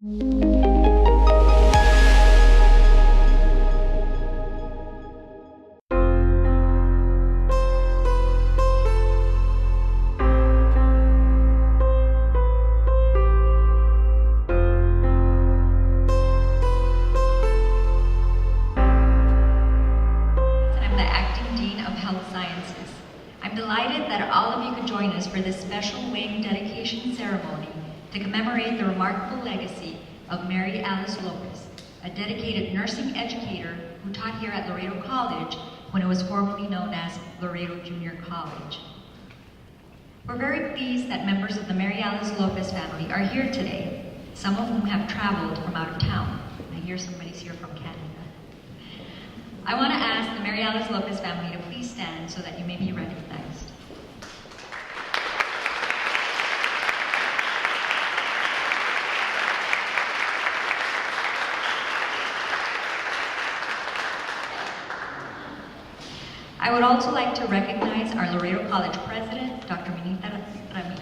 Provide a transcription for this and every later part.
I'm delighted that all of you could join us for this special wing dedication ceremony to commemorate the remarkable legacy of Mary Alice Lopez, a dedicated nursing educator who taught here at Laredo College when it was formerly known as Laredo Junior College. We're very pleased that members of the Mary Alice Lopez family are here today, some of whom have traveled from out of town. I hear somebody's here from Canada. I want to ask the Mary Alice Lopez family to please stand so that you may be recognized. I would also like to recognize our Laredo College president, Dr. Minita Ramirez.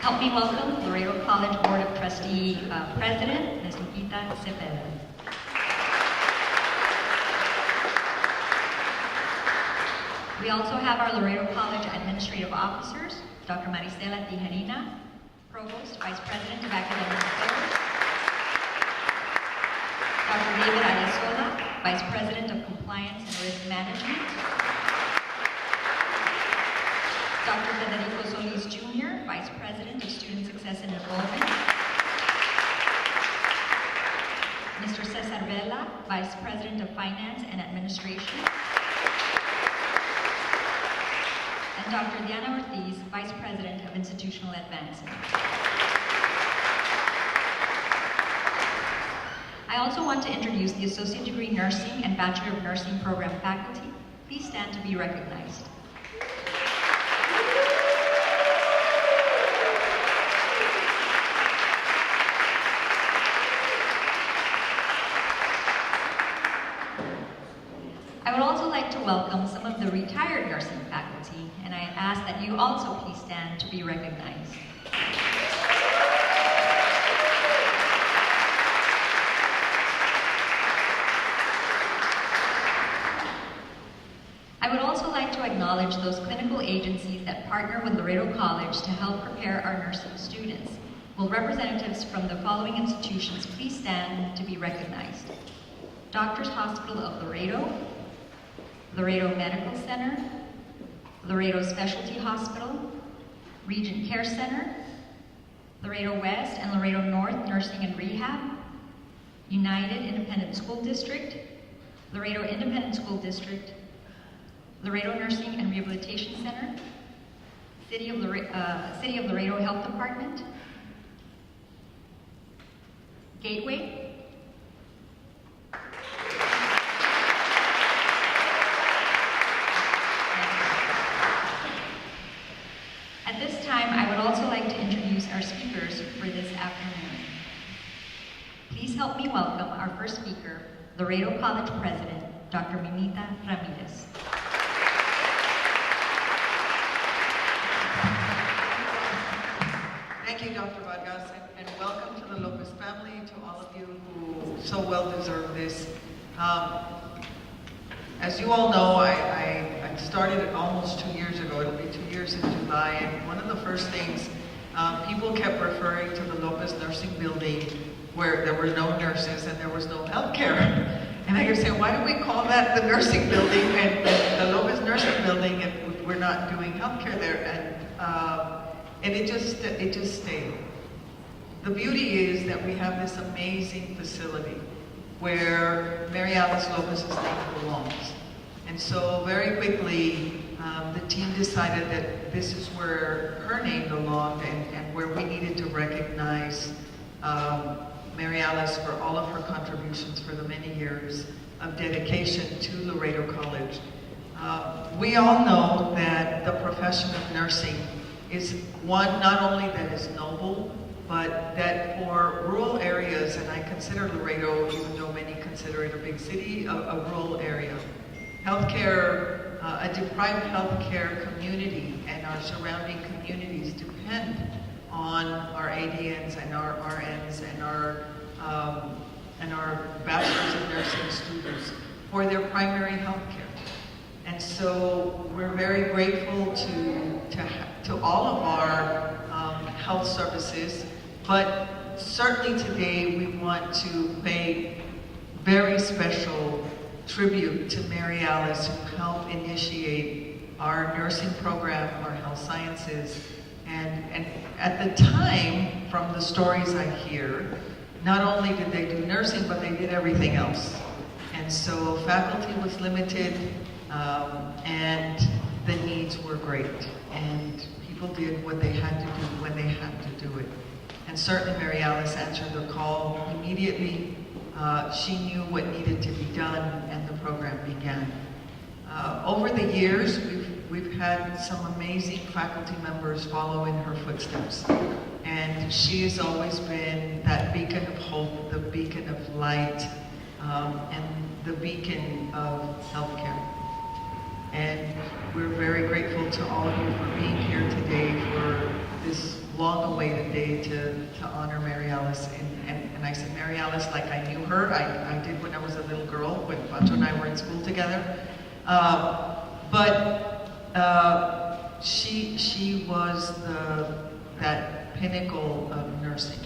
Help me welcome Laredo College Board of Trustee President, Ms. Lupita Cepeda. We also have our Laredo College Administrative Officers, Dr. Maricela Tijerina, Provost, Vice President of Academic Affairs, Dr. David Ayasola, Vice President of Compliance and Risk Management, Dr. Federico Solis Jr., Vice President of Student Success and Enrollment, Mr. Cesar Vela, Vice President of Finance and Administration, and Dr. Diana Ortiz, Vice President of Institutional Advancement. I also want to introduce the Associate Degree Nursing and Bachelor of Nursing program faculty. Please stand to be recognized. I would also like to welcome some of the retired nursing faculty, and I ask that you also please stand to be recognized. I would also like to acknowledge those clinical agencies that partner with Laredo College to help prepare our nursing students. Will representatives from the following institutions please stand to be recognized? Doctors Hospital of Laredo, Laredo Medical Center, Laredo Specialty Hospital, Regent Care Center, Laredo West and Laredo North Nursing and Rehab, United Independent School District, Laredo Independent School District, Laredo Nursing and Rehabilitation Center, City of Laredo Health Department, Gateway, At this time, I would also like to introduce our speakers for this afternoon. Please help me welcome our first speaker, Laredo College President, Dr. Minita Ramirez. Thank you, Dr. Vargas, and welcome to the Lopez family, to all of you who so well deserve this. As you all know, I started it almost 2 years ago. It'll be 2 years in July, and one of the first things, people kept referring to the Lopez Nursing Building where there were no nurses and there was no healthcare. And I kept saying, why do we call that the nursing building and the Lopez Nursing Building if we're not doing healthcare there? And it just stayed. The beauty is that we have this amazing facility where Mary Alice Lopez's name belongs. And so very quickly, the team decided that this is where her name belonged and where we needed to recognize Mary Alice for all of her contributions for the many years of dedication to Laredo College. We all know that the profession of nursing is one not only that is noble, but that for rural areas, and I consider Laredo, even though many consider it a big city, a rural area. Healthcare, a deprived healthcare community, and and our surrounding communities depend on our ADNs and our RNs and our bachelor's of nursing students for their primary health care. And so we're very grateful to all of our health services, but certainly today we want to pay very special tribute to Mary Alice, who helped initiate our nursing program, our health sciences. And at the time, from the stories I hear, not only did they do nursing, but they did everything else. And so faculty was limited, and the needs were great. And people did what they had to do when they had to do it. And certainly Mary Alice answered the call immediately. She knew what needed to be done, and the program began. Over the years, we've had some amazing faculty members follow in her footsteps. And she has always been that beacon of hope, the beacon of light, and the beacon of healthcare. And we're very grateful to all of you for being here today for this long-awaited day to honor Mary Alice. And I said Mary Alice like I knew her. I did when I was a little girl, when Pancho and I were in school together. She was that pinnacle of nursing.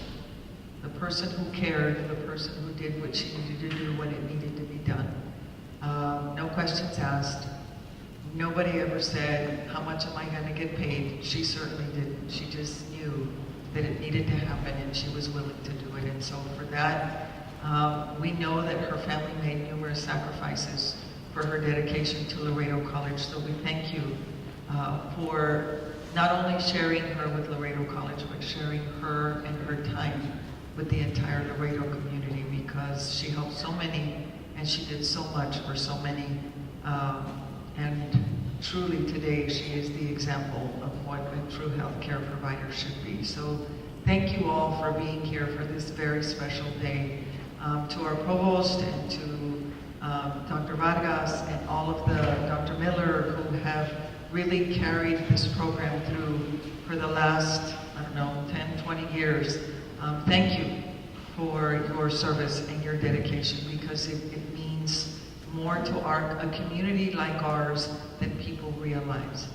The person who cared, the person who did what she needed to do when it needed to be done. No questions asked. Nobody ever said, how much am I going to get paid? She certainly didn't. She just knew that it needed to happen, and she was willing to do it. And so for that, we know that her family made numerous sacrifices for her dedication to Laredo College. So we thank you for not only sharing her with Laredo College, but sharing her and her time with the entire Laredo community, because she helped so many and she did so much for so many. And truly today she is the example of what a true healthcare provider should be. So thank you all for being here for this very special day. To our provost and to Dr. Vargas and all of the Dr. Miller who have really carried this program through for the last, 10, 20 years. Thank you for your service and your dedication, because it means more to a community like ours than people realize.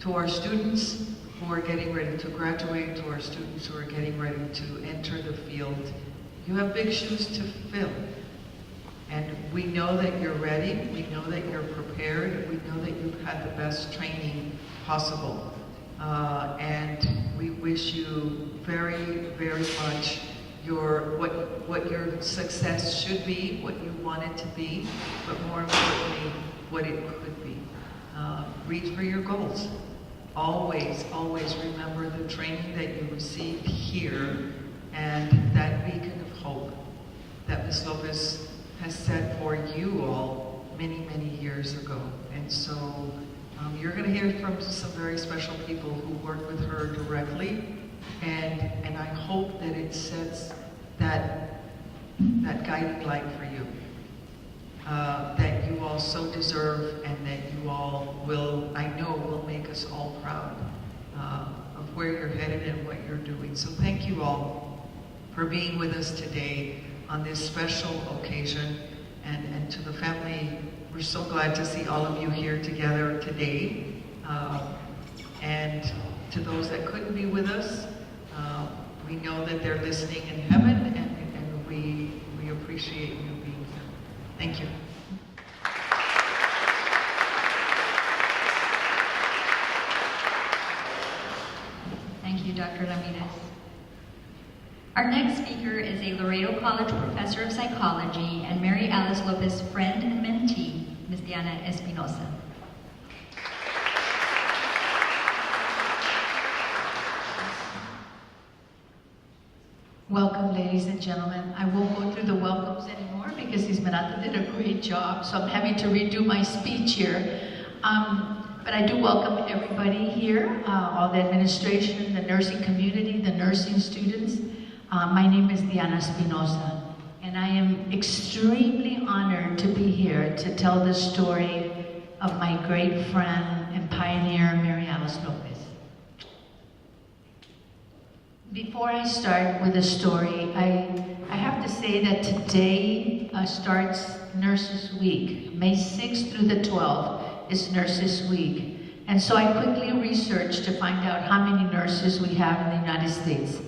To our students who are getting ready to graduate, to our students who are getting ready to enter the field, you have big shoes to fill. And we know that you're ready, we know that you're prepared, we know that you've had the best training possible. And we wish you very, very much what your success should be, what you want it to be, but more importantly, what it could be. Reach for your goals. Always, always remember the training that you received here and that beacon of hope that Ms. Lopez has set for you all many, many years ago. And so you're going to hear from some very special people who work with her directly, and I hope that it sets that guiding light for you, that you all so deserve, and that you all I know will make us all proud of where you're headed and what you're doing. So thank you all for being with us today on this special occasion, and to the family, we're so glad to see all of you here together today. And to those that couldn't be with us, we know that they're listening in heaven, and we appreciate you being here. Thank you. Thank you, Dr. Ramirez. Our next speaker is a Laredo College professor of psychology and Mary Alice Lopez friend and mentee, Ms. Diana Espinosa. Welcome, ladies and gentlemen. I won't go through the welcomes anymore because Esmeralda did a great job, so I'm having to redo my speech here. But I do welcome everybody here, all the administration, the nursing community, the nursing students. My name is Diana Espinosa, and I am extremely honored to be here to tell the story of my great friend and pioneer, Mary Alice Lopez. Before I start with the story, I have to say that today starts Nurses Week. May 6th through the 12th is Nurses Week. And so I quickly researched to find out how many nurses we have in the United States.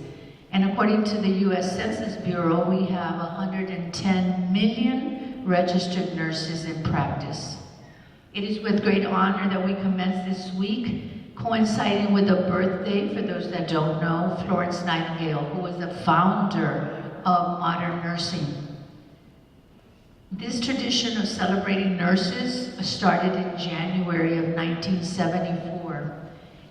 And according to the U.S. Census Bureau, we have 110 million registered nurses in practice. It is with great honor that we commence this week, coinciding with the birthday, for those that don't know, Florence Nightingale, who was the founder of modern nursing. This tradition of celebrating nurses started in January of 1974,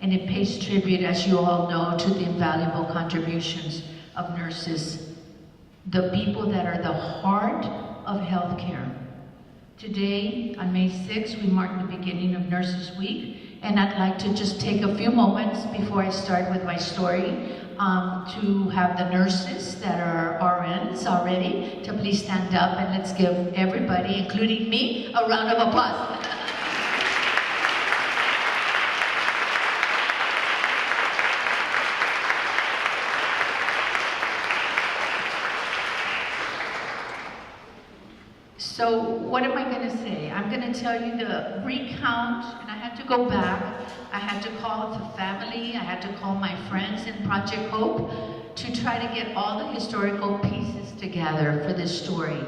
and it pays tribute, as you all know, to the invaluable contributions of nurses, the people that are the heart of healthcare. Today, on May 6th, we mark the beginning of Nurses Week, and I'd like to just take a few moments before I start with my story to have the nurses that are RNs already to please stand up, and let's give everybody, including me, a round of applause. So what am I going to say? I'm going to tell you the recount, and I had to go back. I had to call the family, I had to call my friends in Project Hope to try to get all the historical pieces together for this story.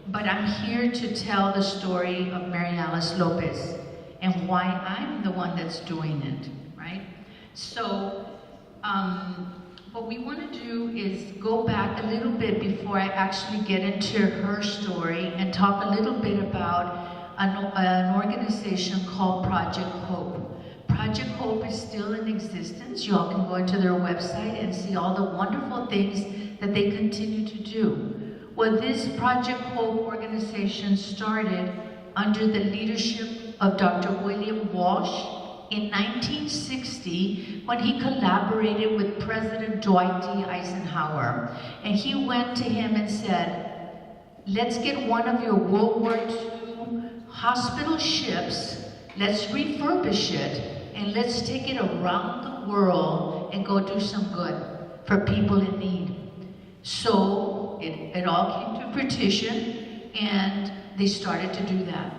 But I'm here to tell the story of Mary Alice Lopez and why I'm the one that's doing it, right? So, what we want to do is go back a little bit before I actually get into her story and talk a little bit about an organization called Project Hope. Project Hope is still in existence. You all can go into their website and see all the wonderful things that they continue to do. Well, this Project Hope organization started under the leadership of Dr. William Walsh in 1960, when he collaborated with President Dwight D. Eisenhower. And he went to him and said, let's get one of your World War II hospital ships, let's refurbish it, and let's take it around the world and go do some good for people in need. So it all came to fruition, and they started to do that.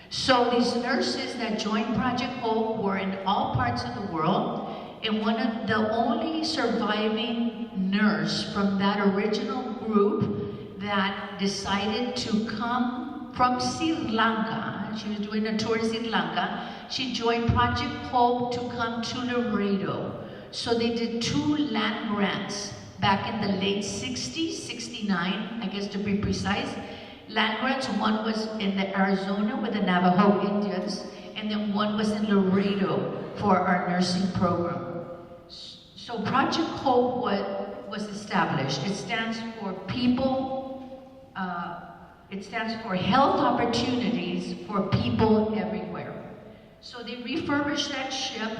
So these nurses that joined Project Hope were in all parts of the world, and one of the only surviving nurse from that original group that decided to come from Sri Lanka, she was doing a tour in Sri Lanka, she joined Project Hope to come to Laredo. So they did 2 land grants back in the late 60s, 69, I guess to be precise. Land grants, one was in Arizona with the Navajo Indians, and then one was in Laredo for our nursing program. So Project Hope was established. It stands for it stands for health opportunities for people everywhere. So they refurbish that ship,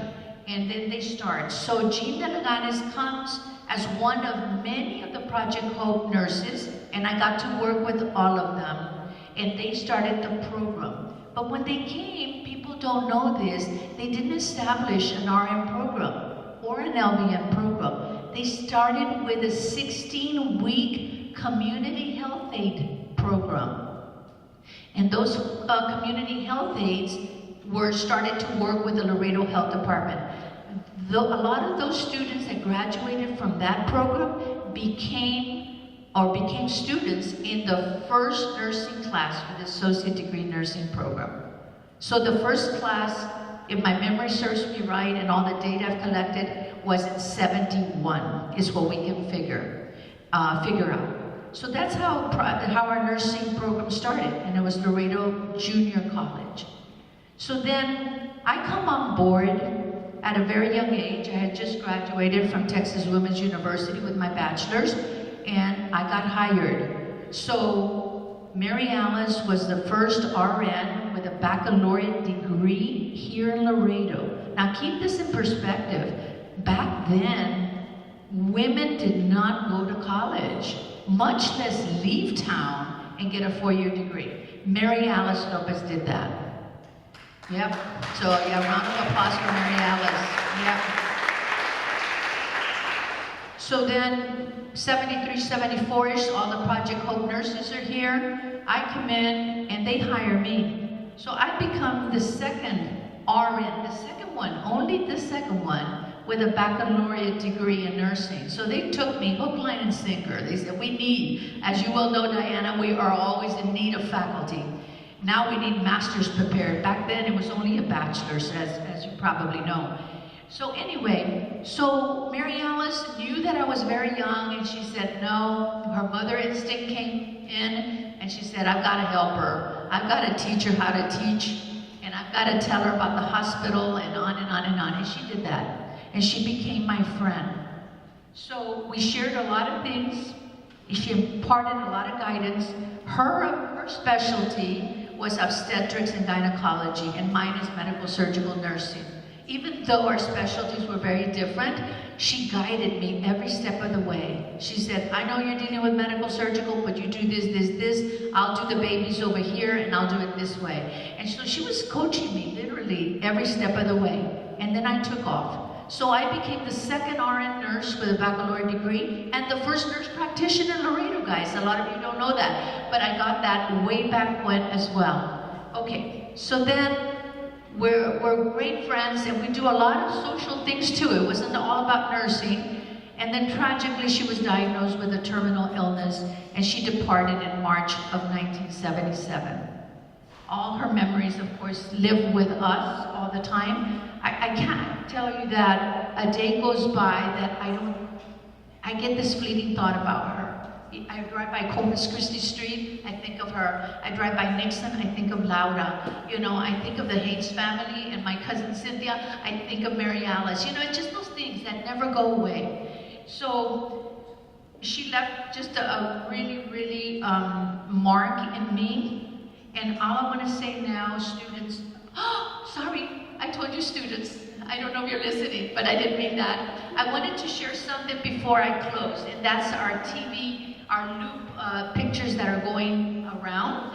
and then they start. So Jean Delaganes comes as one of many of the Project Hope nurses, and I got to work with all of them, and they started the program. But when they came, people don't know this, they didn't establish an RN program or an LVN program. They started with a 16-week community health aid program. And those community health aides were started to work with the Laredo Health Department. A lot of those students that graduated from that program became students in the first nursing class for the associate degree nursing program. So the first class, if my memory serves me right and all the data I've collected, was in 71, is what we can figure out. So that's how our nursing program started, and it was Laredo Junior College. So then I come on board at a very young age. I had just graduated from Texas Women's University with my bachelor's, and I got hired. So Mary Alice was the first RN with a baccalaureate degree here in Laredo. Now keep this in perspective. Back then, women did not go to college, much less leave town and get a 4-year degree. Mary Alice Lopez did that. Yep. So yeah, round of applause for Mary Alice. Yep. So then 73, 74-ish, all the Project Hope nurses are here. I come in and they hire me. So I become the second RN, the second one, only the second one, with a baccalaureate degree in nursing. So they took me hook, line, and sinker. They said, we need, as you well know, Diana, we are always in need of faculty. Now we need masters prepared. Back then it was only a bachelor's, as you probably know. So anyway, so Mary Alice knew that I was very young, and she said no. Her mother instinct came in, and she said, I've got to help her. I've got to teach her how to teach, and I've got to tell her about the hospital, and on and on and on. And she did that. And she became my friend. So we shared a lot of things. She imparted a lot of guidance. Her specialty was obstetrics and gynecology, and mine is medical surgical nursing. Even though our specialties were very different, she guided me every step of the way. She said, I know you're dealing with medical surgical, but you do this, this, this. I'll do the babies over here, and I'll do it this way. And so she was coaching me, literally, every step of the way. And then I took off. So I became the second RN nurse with a baccalaureate degree, and the first nurse practitioner in Laredo, guys. A lot of you don't know that, but I got that way back when as well. Okay, so then we're great friends, and we do a lot of social things too. It wasn't all about nursing. And then tragically, she was diagnosed with a terminal illness, and she departed in March of 1977. All her memories, of course, live with us all the time. I can't tell you that a day goes by that I get this fleeting thought about her. I drive by Corpus Christi Street, I think of her. I drive by Nixon, I think of Laura. You know, I think of the Hayes family and my cousin Cynthia, I think of Mary Alice. You know, it's just those things that never go away. So she left just a really, really mark in me. And all I want to say now, students, sorry, I told you students. I don't know if you're listening, but I didn't mean that. I wanted to share something before I close, and that's our TV, our loop pictures that are going around,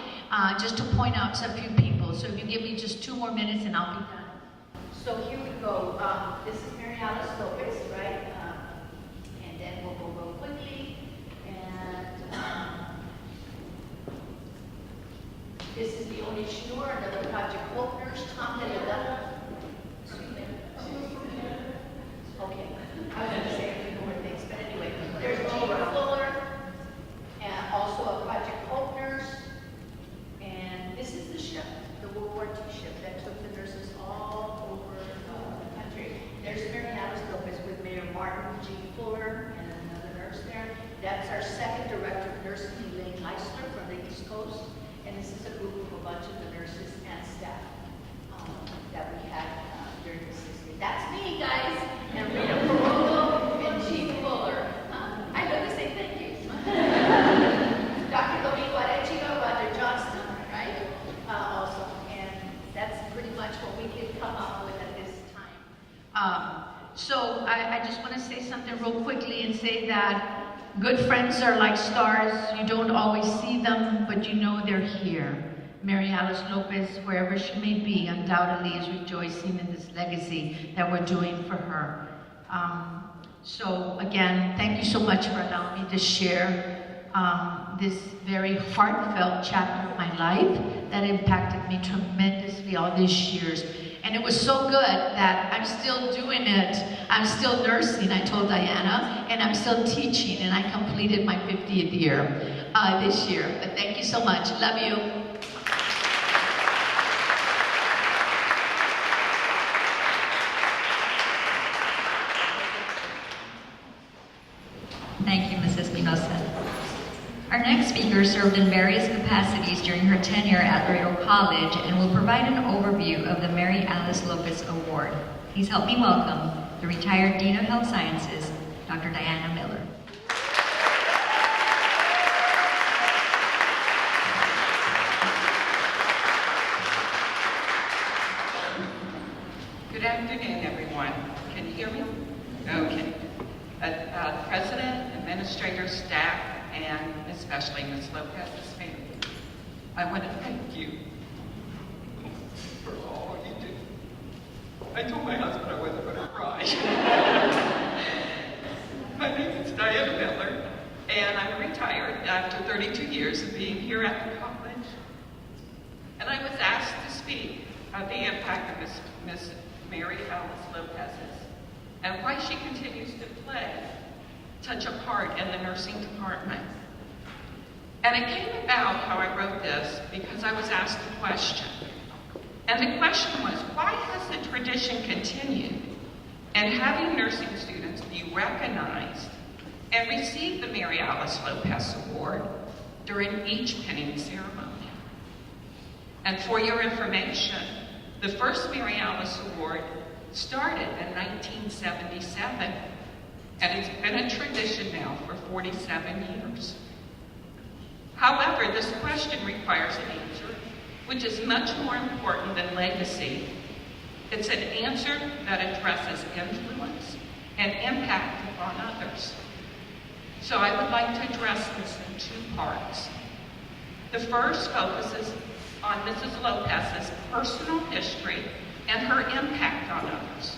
just to point out some few people. So if you give me just 2 more minutes and I'll be done. So here we go. This is Mary Alice Lopez, right? And then we'll go real quickly. And this is the only Schnur, another Project Hope nurse, Tom Delgado. Okay, I was going to say a few more things, but anyway, there's Jean Fuller, and also a Project Hope nurse, and this is the ship, the World War II ship that took the nurses all over the country. There's Mary Alice Lopez with Mayor Martin, Jean Fuller, and another nurse there. That's our second director of nursing, Elaine Leisler from the East Coast, and this is a group of a bunch of the nurses and staff that we had during the 60s. That's me, guys, and Rita Perotto and Jean Fuller. I know to say thank you. Dr. Domingo Arechiga, Roger Johnston, right? Also, and that's pretty much what we could come up with at this time. So I just want to say something real quickly and say that good friends are like stars. You don't always see them, but you know they're here. Mary Alice Lopez, wherever she may be, undoubtedly is rejoicing in this legacy that we're doing for her. So again, thank you so much for allowing me to share this very heartfelt chapter of my life that impacted me tremendously all these years. And it was so good that I'm still doing it. I'm still nursing, I told Diana, and I'm still teaching, and I completed my 50th year this year. But thank you so much. Love you. Thank you, Mrs. Espinosa. Our next speaker served in various capacities during her tenure at Laredo College and will provide an overview of the Mary Alice Lopez Award. Please help me welcome the retired Dean of Health Sciences, Dr. Diana Miller. Good afternoon, everyone. Can you hear me? Okay. President, administrator, staff, and especially Ms. Lopez's family, I want to thank you for all you do. I told my husband I wasn't going to cry. My name is after 32 years of being here at the college. And I was asked to speak of the impact of Miss Mary Alice Lopez's and why she continues to play such a part in the nursing department. And it came about how I wrote this because I was asked a question. And the question was, why has the tradition continued in having nursing students be recognized and receive the Mary Alice Lopez Award during each pinning ceremony? And for your information, the first Mary Alice Award started in 1977, and it's been a tradition now for 47 years. However, this question requires an answer, which is much more important than legacy. It's an answer that addresses influence and impact upon others. So I would like to address this in two parts. The first focuses on Mrs. Lopez's personal history and her impact on others.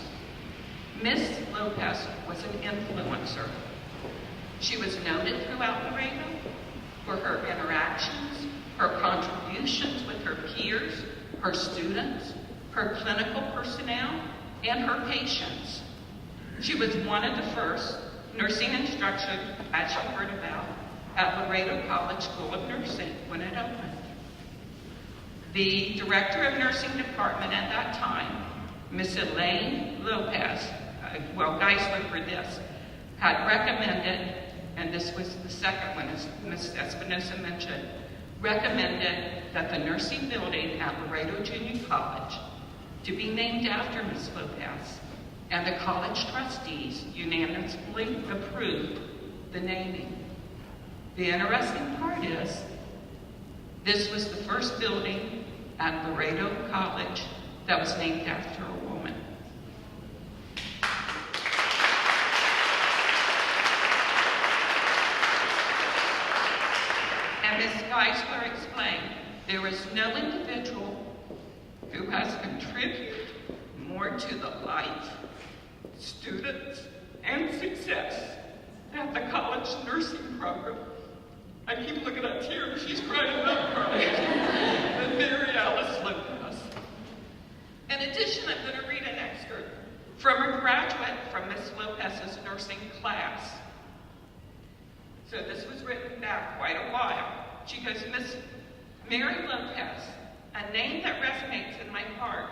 Miss Lopez was an influencer. She was noted throughout Laredo for her interactions, her contributions with her peers, her students, her clinical personnel, and her patients. She was one of the first nursing instructors, as you heard about, at Laredo College School of Nursing when it opened. The director of nursing department at that time, Miss Elaine Lopez, Geisler for this, had recommended, and this was the second one, as Ms. Espinosa mentioned, recommended that the nursing building at Laredo Junior College to be named after Ms. Lopez, and the college trustees unanimously approved the naming. The interesting part is, this was the first building at Laredo College that was named after a woman. And Ms. Geisler explained, there is no individual who has contributed more to the life, students, and success at the college nursing program. I keep looking at tears, she's crying about crying, than Mary Alice Lopez. In addition, I'm going to read an excerpt from a graduate from Miss Lopez's nursing class. So this was written back quite a while. She goes, Miss Mary Lopez, a name that resonates in my heart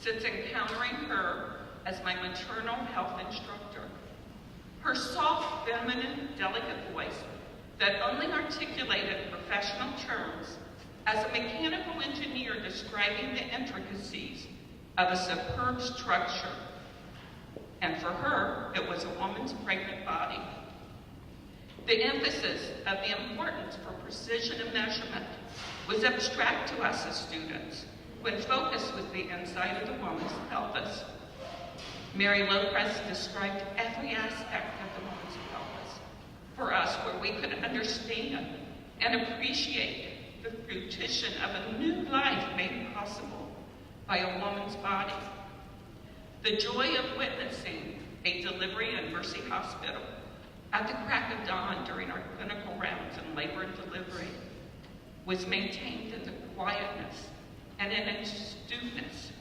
since encountering her as my maternal health instructor. Her soft, feminine, delicate voice that only articulated professional terms as a mechanical engineer describing the intricacies of a superb structure. And for her, it was a woman's pregnant body. The emphasis of the importance for precision and measurement was abstract to us as students when focus was the inside of the woman's pelvis. Mary Lopez described every aspect of the woman's pelvis for us where we could understand and appreciate the fruition of a new life made possible by a woman's body. The joy of witnessing a delivery in Mercy Hospital at the crack of dawn during our clinical rounds in labor and delivery was maintained in the quietness and in its astuteness.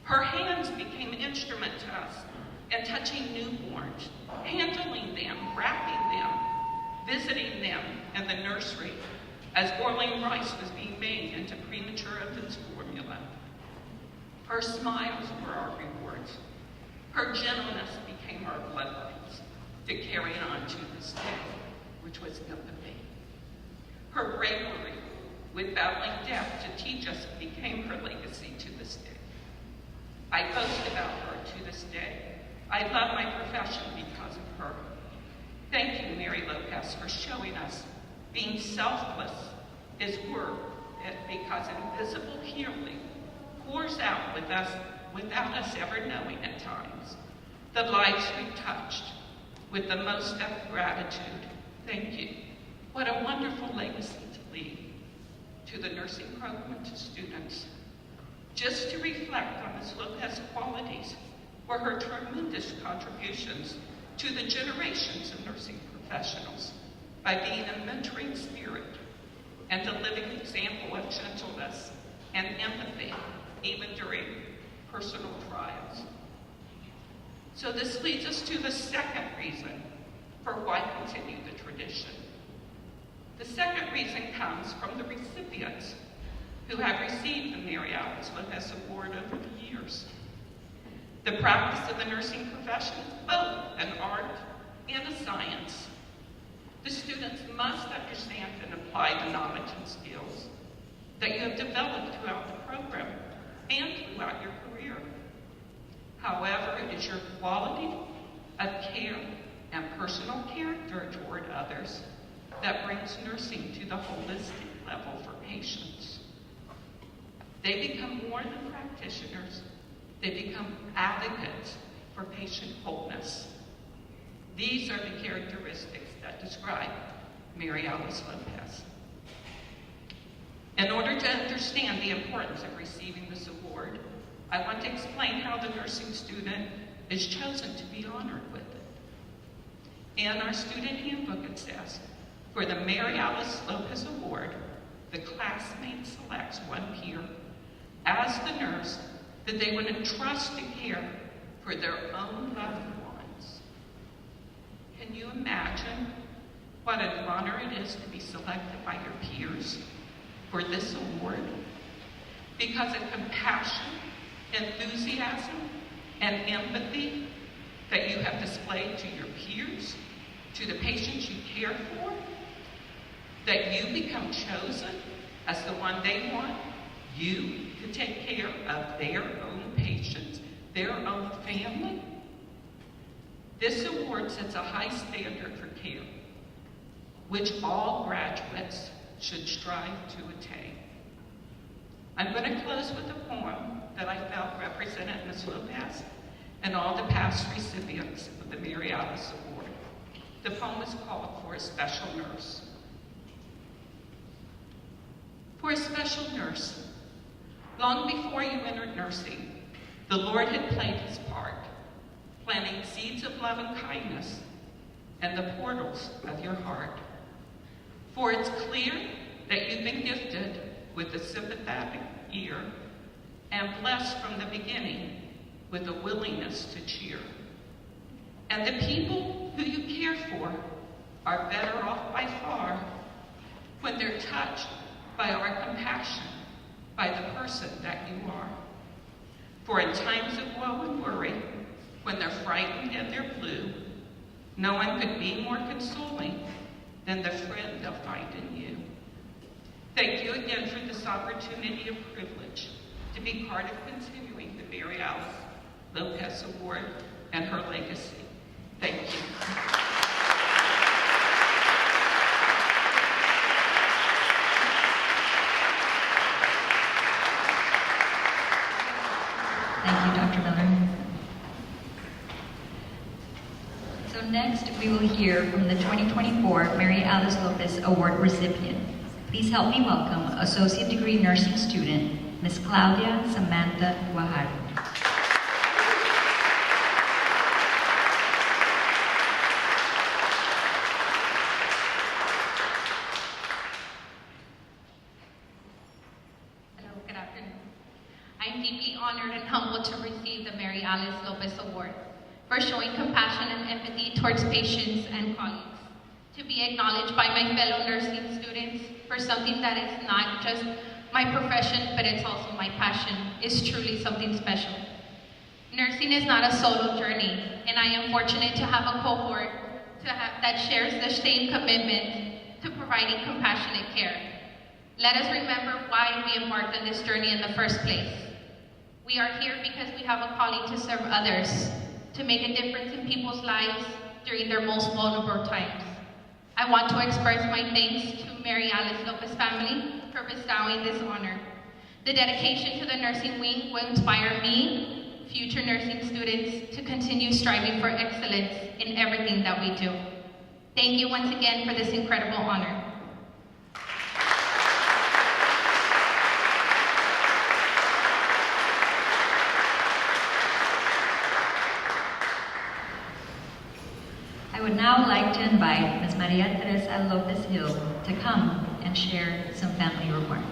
Her hands became instrument to us in touching newborns, handling them, wrapping them, visiting them in the nursery as boiling rice was being made into premature infant's formula. Her smiles were our rewards. Her gentleness became our bloodlines to carry on to this day, which was empathy. Her bravery with battling death to teach us became her legacy to this day. I boast about her to this day. I love my profession because of her. Thank you, Mary Lopez, for showing us being selfless is work, because invisible healing pours out with us without us ever knowing at times. The lives we've touched with the most of gratitude. Thank you. What a wonderful legacy to leave to the nursing program and to students. Just to reflect on Ms. Lopez's qualities were her tremendous contributions to the generations of nursing professionals. by being a mentoring spirit and a living example of gentleness and empathy, even during personal trials. So this leads us to the second reason for why continue the tradition. The second reason comes from the recipients who have received the Mary Alice Lopez Award over the years. The practice of the nursing profession is both an art and a science. The students must understand and apply the knowledge and skills that you have developed throughout the program and throughout your career. However, it is your quality of care and personal character toward others that brings nursing to the holistic level for patients. They become more than practitioners. They become advocates for patient wholeness. These are the characteristics that describe Mary Alice Lopez. In order to understand the importance of receiving this award, I want to explain how the nursing student is chosen to be honored with it. In our student handbook, it says, for the Mary Alice Lopez Award, the classmate selects one peer as the nurse that they would entrust to care for their own loved ones. Can you imagine what an honor it is to be selected by your peers for this award? Because of compassion, enthusiasm, and empathy that you have displayed to your peers, to the patients you care for, that you become chosen as the one they want you to take care of their own patients, their own family. This award sets a high standard for care, which all graduates should strive to attain. I'm going to close with a poem that I felt represented Ms. Lopez and all the past recipients of the Mary Alice Award. The poem is called For a Special Nurse. For a special nurse, long before you entered nursing, the Lord had played his part, planting seeds of love and kindness and the portals of your heart. For it's clear that you've been gifted with a sympathetic ear and blessed from the beginning with a willingness to cheer. And the people who you care for are better off by far when they're touched by our compassion, by the person that you are. For in times of woe and worry, when they're frightened and they're blue, no one could be more consoling than the friend they'll find in you. Thank you again for this opportunity and privilege to be part of continuing the Mary Alice Lopez Award and her legacy. Thank you. Thank you, Dr. Miller. So next, we will hear from the 2024 Mary Alice Lopez Award recipient. Please help me welcome Associate Degree Nursing student, Ms. Claudia Samantha Guajardo. Good afternoon. I'm deeply honored and humbled to receive the Mary Alice Lopez Award for showing compassion and empathy towards patients and colleagues, to be acknowledged by my fellow nursing students for something that is not just my profession, but it's also my passion, is truly something special. Nursing is not a solo journey, and I am fortunate to have a cohort that shares the same commitment to providing compassionate care. Let us remember why we embarked on this journey in the first place. We are here because we have a calling to serve others, to make a difference in people's lives during their most vulnerable times. I want to express my thanks to Mary Alice Lopez family for bestowing this honor. The dedication to the nursing wing will inspire me, future nursing students, to continue striving for excellence in everything that we do. Thank you once again for this incredible honor. I would now like to invite Ms. Maria Teresa Lopez Hill to come and share some family remarks.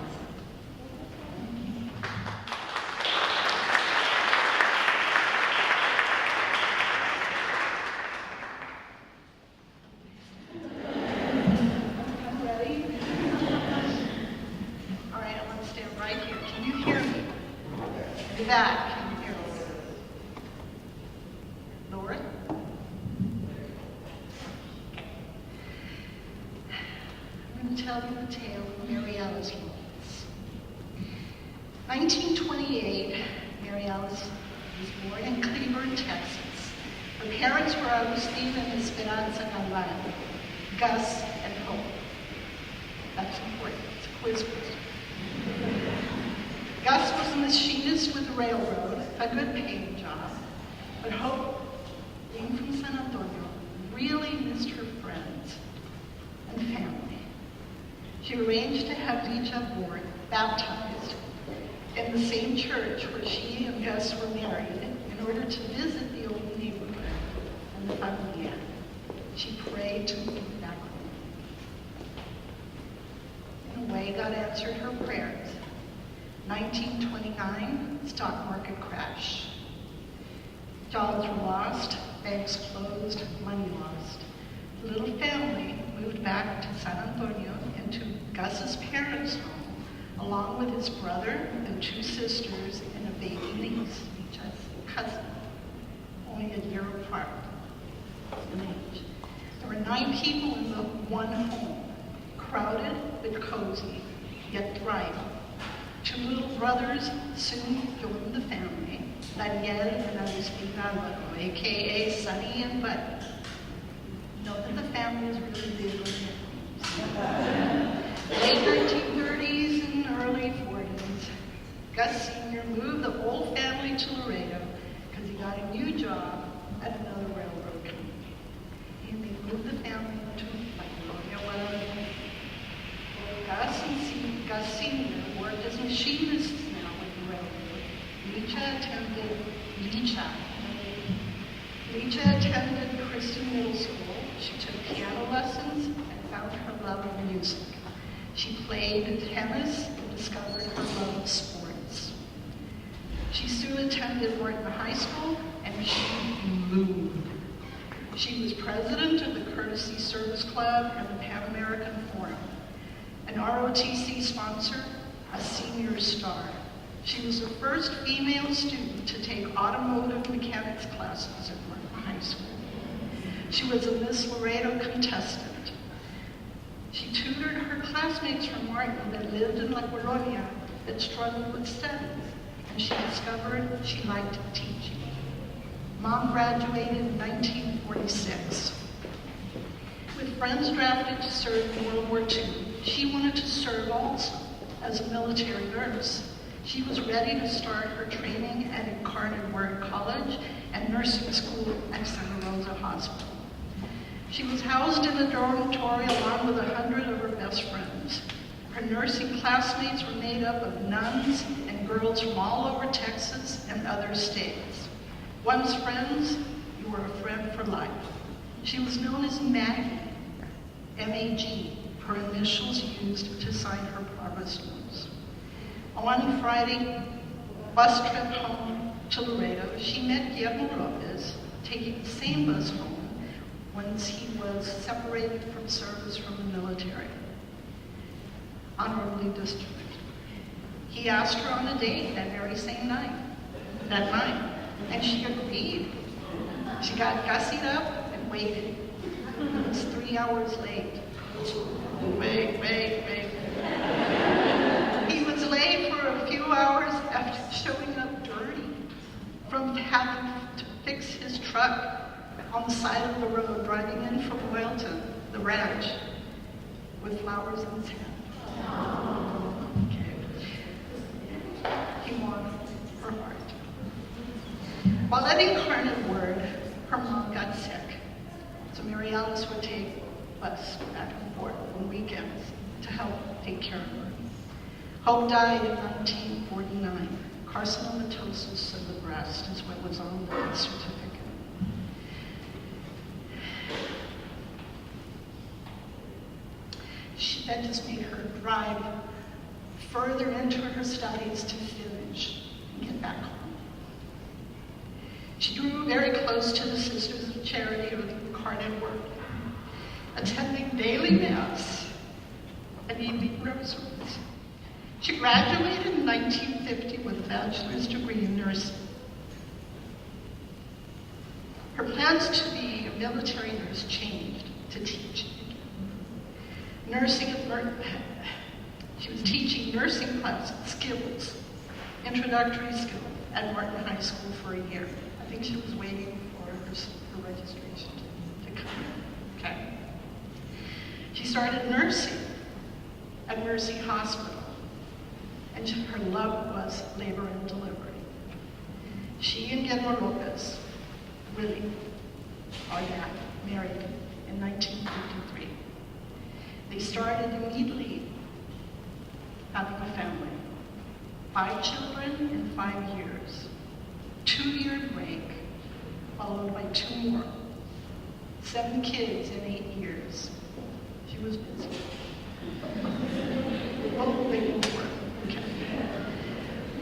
Ready? All right, I'm going to stand right here. Can you hear me? In the back, can you hear me? Laura? I'm going to tell you the tale of Mary Alice Lopez. 1928, Mary Alice was born in Cleburne, Texas. Her parents were Agustin and Esperanza Galvan, Gus and Hope. That's important. It's a quiz question. Gus was a machinist with the railroad, a good paying job. But Hope, being from San Antonio, really missed her friends and family. She arranged to have Licha baptized in the same church where she and Gus were married in order to visit the old neighborhood and the familia. She prayed to move back home. In a way, God answered her prayers. 1929, stock market crash. Jobs were lost, banks closed, money lost. The little family moved back to San Antonio into Gus's parents' home, along with his brother and two sisters and a baby niece, Licha's cousin, only a year apart in age. There were 9 people in the one home, crowded but cozy, yet thriving. 2 little brothers soon joined the family, Daniel and Agustin Alvaro, aka Sonny and Buddy. Note that the family is really big on names. Late 1930s and early 40s, Gus Sr. moved the whole family to Laredo because he got a new job at another railroad company. And they moved the family to Laredo. Gus Sr. worked as machinists now with the railroad. Licha attended Christian Middle School. She took piano lessons and found her love of music. She played tennis and discovered her love of sports. She soon attended Morton High School and she bloomed. She was president of the Courtesy Service Club and the Pan American Forum, an ROTC sponsor, a senior star. She was the first female student to take automotive mechanics classes at Morton High School. She was a Miss Laredo contestant. She tutored her classmates from Martin that lived in La Colonia that struggled with studies, and she discovered she liked teaching. Mom graduated in 1946. With friends drafted to serve in World War II, she wanted to serve also as a military nurse. She was ready to start her training at Incarnate Word College and nursing school at Santa Rosa Hospital. She was housed in a dormitory along with 100 of her best friends. Her nursing classmates were made up of nuns and girls from all over Texas and other states. Once friends, you were a friend for life. She was known as Maggie, M-A-G, her initials used to sign her progress notes. On one Friday bus trip home to Laredo, she met Guillermo Lopez, taking the same bus home once he was separated from service from the military, honorably discharged. He asked her on a date that very same night, and she agreed. She got gussied up and waited. It was 3 hours late. Wait. He was late for a few hours after showing up dirty from having to fix his truck on the side of the road, driving in from Wellton, the ranch, with flowers in his hand. Okay. He won her heart. While at Incarnate Word, her mom got sick, so Mary Alice would take bus back and forth on weekends to help take care of her. Hope died in 1949. Carcinomatosis of the breast is what was on the death certificate. that just made her drive further into her studies to finish and get back home. She grew very close to the Sisters of Charity with hard at work, attending daily mass and evening rosaries. She graduated in 1950 with a bachelor's degree in nursing. Her plans to be a military nurse changed to teaching. She was teaching nursing classes, skills, introductory skills at Martin High School for a year. I think she was waiting for her registration to come in. Okay. She started nursing at Mercy Hospital, and her love was labor and delivery. She and Guillermo Lopez, Willie, our dad, married in 1953. They started immediately having a family. 5 children in 5 years. 2-year break, followed by 2 more. 7 kids in 8 years. She was busy. Oh, they both were. Okay.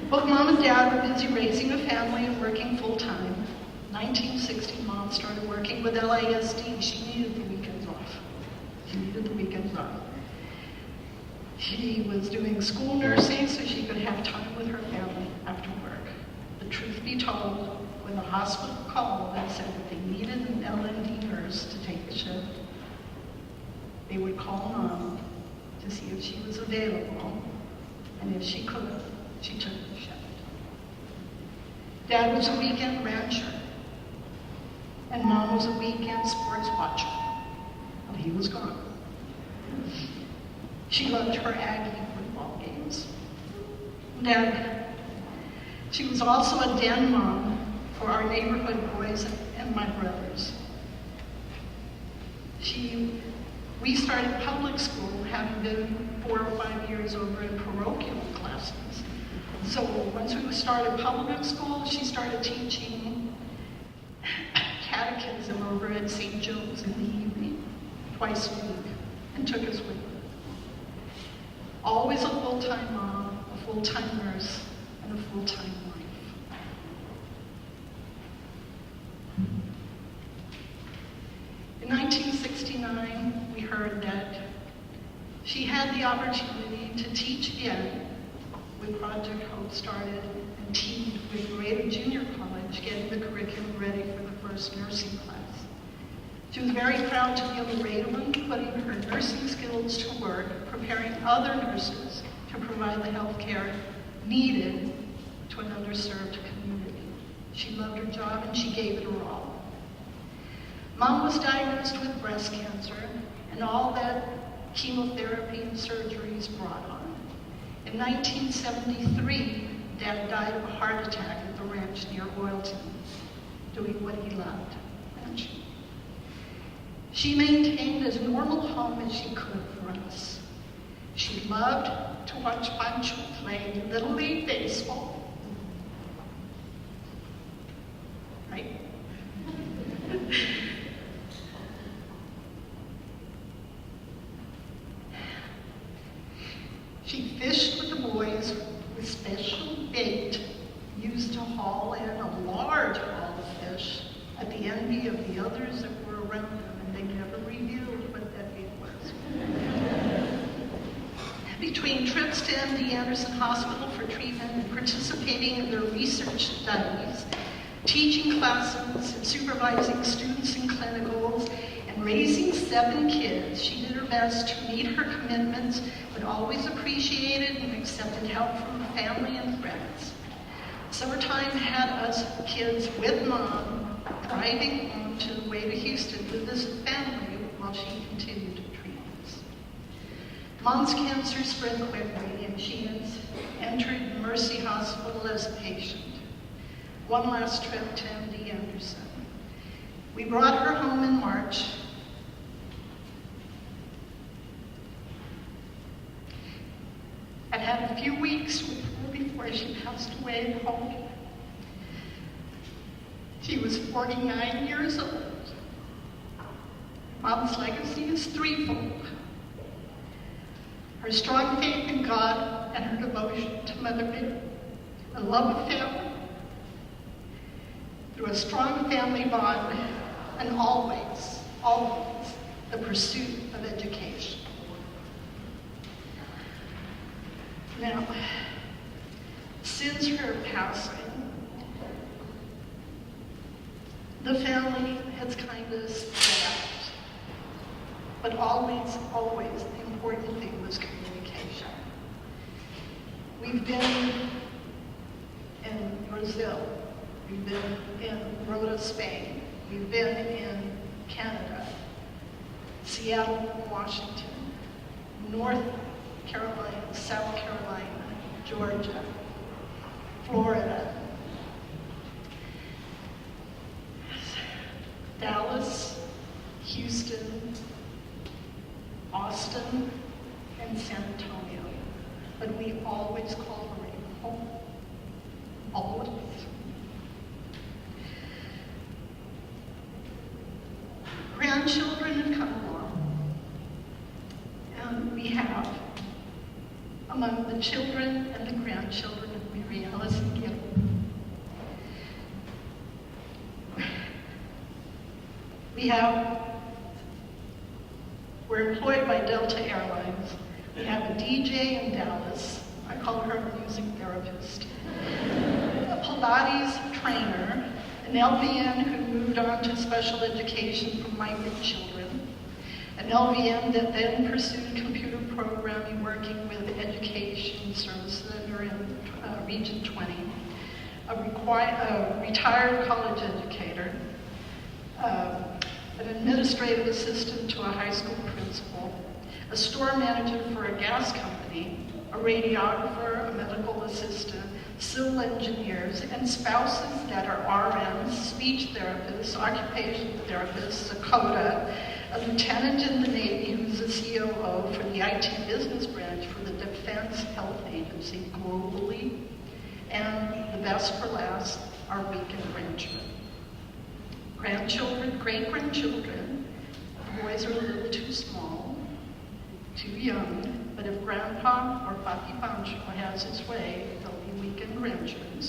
Both Mom and Dad were busy raising a family and working full-time. 1960, Mom started working with LASD. She needed the weekends off. She was doing school nursing so she could have time with her family after work. The truth be told, when the hospital called and said that they needed an LMD nurse to take the shift, they would call Mom to see if she was available, and if she could, she took the shift. Dad was a weekend rancher, and Mom was a weekend sports watcher. Well, he was gone. She loved her Aggie football games. Then, she was also a den mom for our neighborhood boys and my brothers. We started public school, having been 4 or 5 years over in parochial classes. So once we started public school, she started teaching catechism over at St. Joe's in the evening, twice a week, and took us with her. Always a full-time mom, a full-time nurse, and a full-time wife. In 1969, we heard that she had the opportunity to teach again when Project Hope started and teamed with Laredo Junior College, getting the curriculum ready for the first nursing class. She was very proud to be a Laredoan, putting her nursing skills to work, preparing other nurses to provide the health care needed to an underserved community. She loved her job and she gave it her all. Mom was diagnosed with breast cancer and all that chemotherapy and surgeries brought on. In 1973, Dad died of a heart attack at the ranch near Oilton, doing what he loved, ranching. She maintained as normal home as she could for us. She loved to watch Pancho play Little League Baseball. Right? She fished with the boys with special bait used to haul in a large haul of fish at the envy of the others that were around them. They never revealed what that bait was. Between trips to MD Anderson Hospital for treatment and participating in their research studies, teaching classes and supervising students in clinicals, and raising 7 kids, she did her best to meet her commitments, but always appreciated and accepted help from her family and friends. Summertime had us kids with Mom driving on to the way to Houston to visit family while she continued treatments. Mom's cancer spread quickly and she entered Mercy Hospital as a patient. One last trip to MD Anderson. We brought her home in March. And had a few weeks with her before she passed away at home. She was 49 years old. Mom's legacy is threefold. Her strong faith in God and her devotion to Mother Mary, a love of family, through a strong family bond, and always, always the pursuit of education. Now, since her passing, the family has kind of split out. But always, always, the important thing was communication. We've been in Brazil. We've been in Laredo, Spain. We've been in Canada, Seattle, Washington, North Carolina, South Carolina, Georgia, Florida, Dallas, Houston, Austin, and San Antonio. But we always call Laredo home. Always. Grandchildren have come along. And we have, among the children and the grandchildren of Mary Alice and Gil, we're employed by Delta Airlines. We have a DJ in Dallas. I call her a music therapist. A Pilates trainer, an LVN who moved on to special education for migrant children, an LVN that then pursued computer programming working with Education Service Center in Region 20, a retired college educator, an administrative assistant to a high school principal, a store manager for a gas company, a radiographer, a medical assistant, civil engineers, and spouses that are RNs, speech therapists, occupational therapists, a CODA, a lieutenant in the Navy who's a COO for the IT business branch for the Defense Health Agency globally, and the best for last, our weekend grandchildren. Grandchildren, great-grandchildren, boys are a little too small, too young, but if Grandpa or Papi Pancho has his way, they'll be weekend grandchildren.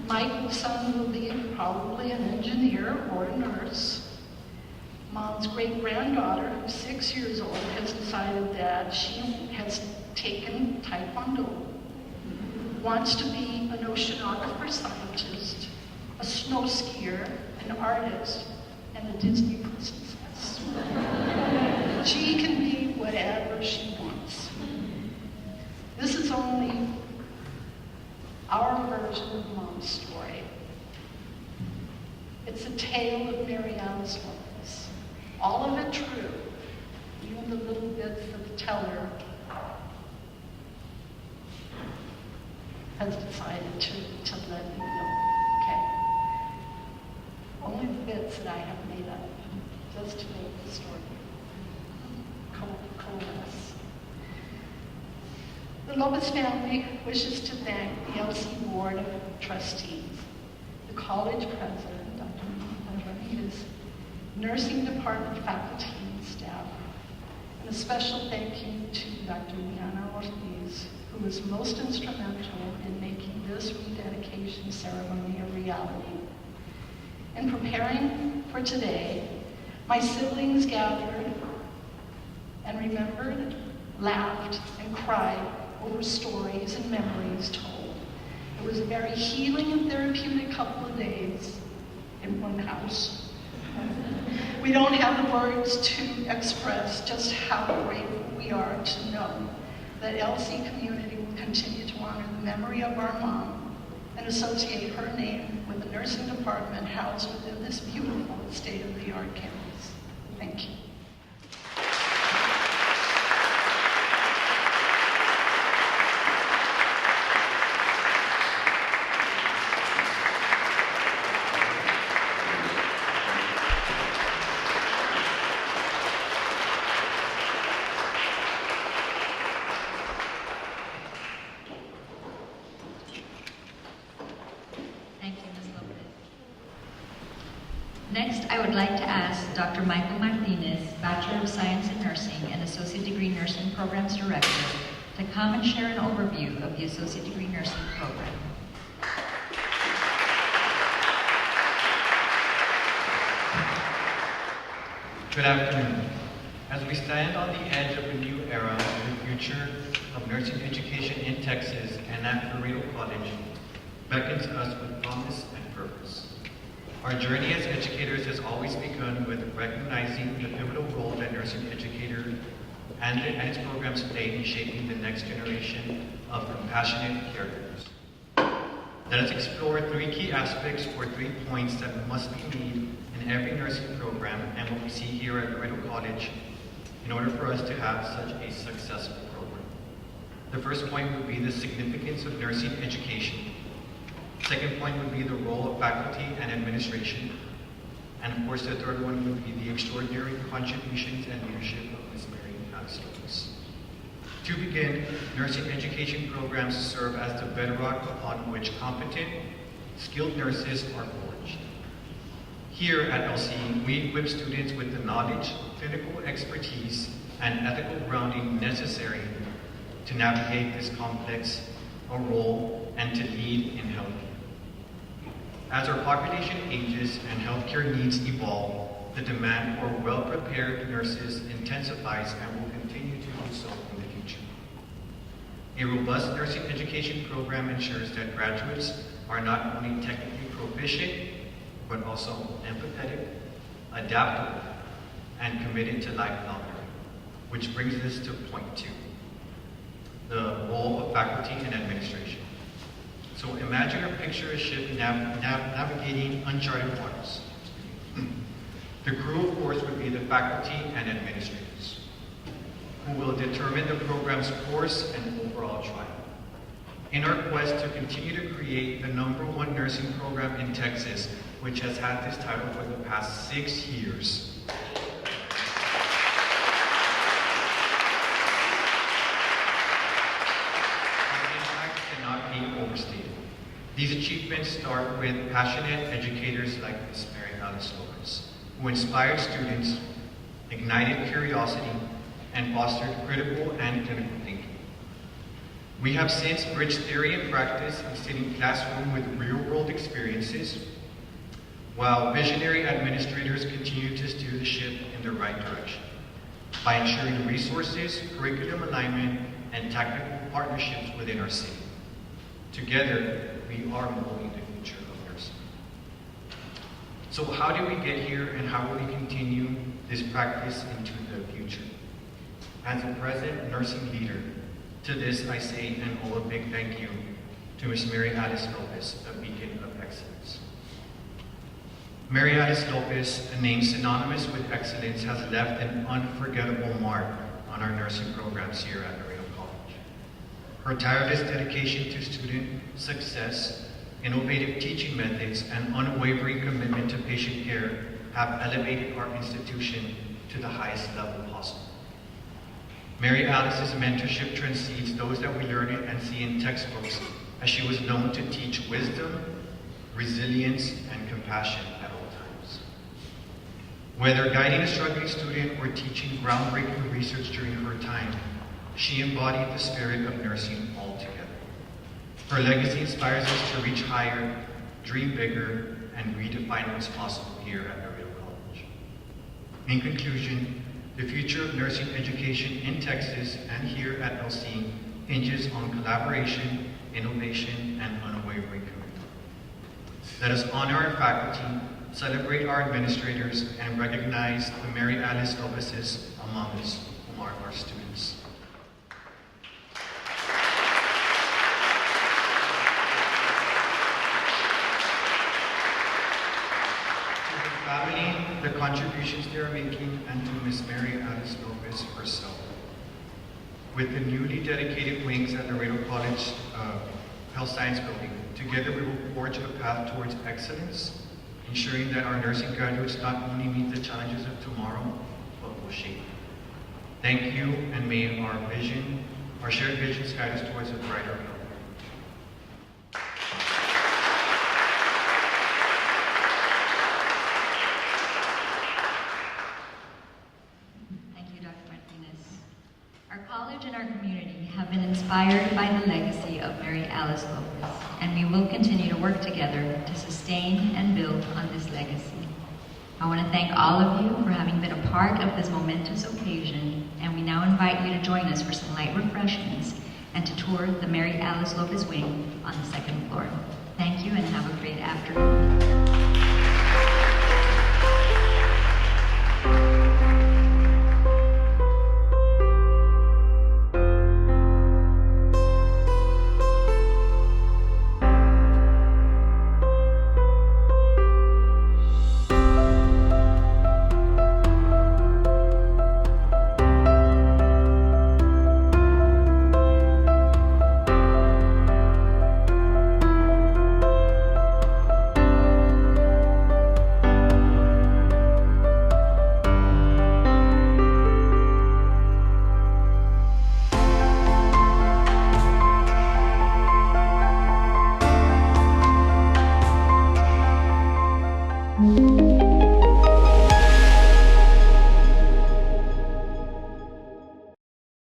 Michael's son will be probably an engineer or a nurse. Mom's great-granddaughter, who's 6 years old, has decided that she has taken Taekwondo, wants to be an oceanographer scientist, a snow skier, an artist, and a Disney princess. She can be whatever she wants. This is only our version of Mom's story. It's a tale of Mary Alice Lopez. All of it true, even the little bits that the teller has decided to let me know. Okay. Only the bits that I have made up, just to make the story coalesce. The Lopez family wishes to thank the LC Board of Trustees, the college president, Dr. Ramirez, nursing department faculty and staff, and a special thank you to Dr. Liana Ortiz, who was most instrumental in making this rededication ceremony a reality. In preparing for today, my siblings gathered and remembered, laughed, and cried over stories and memories told. It was a very healing and therapeutic couple of days in one house. We don't have the words to express just how grateful we are to know that LC community will continue to honor the memory of our mom and associate her name with the nursing department housed within this beautiful state-of-the-art campus. Thank you. Thank you, Ms. Lopez. Next, I would like to ask Dr. Michael Martinez, Bachelor of Science in Nursing and Associate Degree Nursing Programs Director, to come and share an overview of the Associate Degree Nursing Program. Good afternoon. As we stand on the edge of a new era, the future of nursing education in Texas and at Laredo College beckons us with promise and purpose. Our journey as educators has always begun with recognizing the pivotal role that nursing educator and its programs play in shaping the next generation of compassionate caregivers. Let us explore 3 key aspects or 3 points that must be made in every nursing program and what we see here at Laredo College in order for us to have such a successful program. The first point would be the significance of nursing education. Second point would be the role of faculty and administration. And of course, the third one would be the extraordinary contributions and leadership of Ms. Mary Lopez. To begin, nursing education programs serve as the bedrock upon which competent, skilled nurses are forged. Here at LC, we equip students with the knowledge, clinical expertise, and ethical grounding necessary to navigate this complex role and to lead in healthcare. As our population ages and healthcare needs evolve, the demand for well-prepared nurses intensifies and will continue to do so in the future. A robust nursing education program ensures that graduates are not only technically proficient, but also empathetic, adaptable, and committed to lifelong learning, which brings us to point 2, the role of faculty and administration. So imagine or picture a ship navigating uncharted waters. The crew, of course, would be the faculty and administrators, who will determine the program's course and overall trial. In our quest to continue to create the #1 nursing program in Texas, which has had this title for the past 6 years, overstated. These achievements start with passionate educators like Ms. Mary Lopez, who inspired students, ignited curiosity, and fostered critical and clinical thinking. We have since bridged theory and practice in sitting classroom with real-world experiences, while visionary administrators continue to steer the ship in the right direction by ensuring resources, curriculum alignment, and tactical partnerships within our city. Together, we are molding the future of nursing. So how did we get here and how will we continue this practice into the future? As a present nursing leader, to this I say and owe a big thank you to Ms. Mary Lopez, a beacon of excellence. Mary Lopez, a name synonymous with excellence, has left an unforgettable mark on our nursing programs here at Laredo College. Her tireless dedication to student success, innovative teaching methods, and unwavering commitment to patient care have elevated our institution to the highest level possible. Mary Alice's mentorship transcends those that we learn and see in textbooks, as she was known to teach wisdom, resilience, and compassion at all times. Whether guiding a struggling student or teaching groundbreaking research during her time, she embodied the spirit of nursing altogether. Her legacy inspires us to reach higher, dream bigger, and redefine what's possible here at Laredo College. In conclusion, the future of nursing education in Texas and here at LC hinges on collaboration, innovation, and unwavering commitment. Let us honor our faculty, celebrate our administrators, and recognize the Mary Lopez's among us, whom are our students. Family, the contributions they are making, and to Ms. Mary Lopez herself. With the newly dedicated wings at Laredo College Health Science Building, together we will forge a path towards excellence, ensuring that our nursing graduates not only meet the challenges of tomorrow, but will shape them. Thank you, and may our shared visions guide us towards a brighter future. college and our community have been inspired by the legacy of Mary Alice Lopez, and we will continue to work together to sustain and build on this legacy. I want to thank all of you for having been a part of this momentous occasion, and we now invite you to join us for some light refreshments and to tour the Mary Alice Lopez wing on the second floor. Thank you and have a great afternoon.